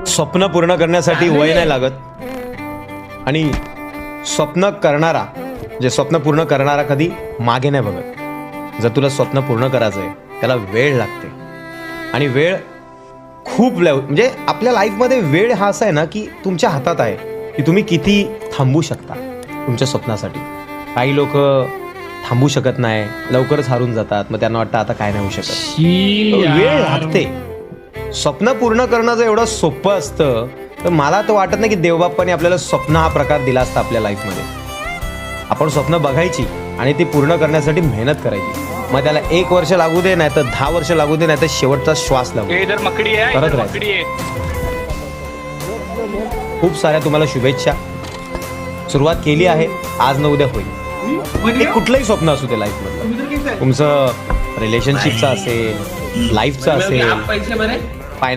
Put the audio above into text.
स्वप्न पूर्ण करण्यासाठी वय नाही लागत आणि स्वप्न करणारा स्वप्न पूर्ण करणारा कधी मागे नाही बघत. जर तुला स्वप्न पूर्ण करायचं आहे त्याला वेळ लागते आणि वेळ खूप म्हणजे आपल्या लाईफमध्ये वेळ हा असा आहे ना की तुमच्या हातात आहे की तुम्ही किती थांबू शकता तुमच्या स्वप्नासाठी. काही लोक थांबू शकत नाही, लवकरच हारून जातात, मग त्यांना वाटतं आता काय नाही होऊ शकत. वेळ लागते. स्वप्न पूर्ण करणं जर एवढं सोपं असतं तर मला तर वाटत नाही की देवबाप्पाने आपल्याला स्वप्न हा प्रकार दिला असता आपल्या लाईफमध्ये. आपण स्वप्न बघायची आणि ती पूर्ण करण्यासाठी मेहनत करायची. मग त्याला 1 वर्ष लागू दे, नाही तर 10 वर्ष लागू दे, नाही तर शेवटचा श्वास लागू दे, करत राहायचं. खूप साऱ्या तुम्हाला शुभेच्छा. सुरुवात केली आहे, आज न उद्या होईल. ते कुठलंही स्वप्न असू दे लाईफमधलं, तुमचं रिलेशनशिपचं असेल, लाईफचं असेल,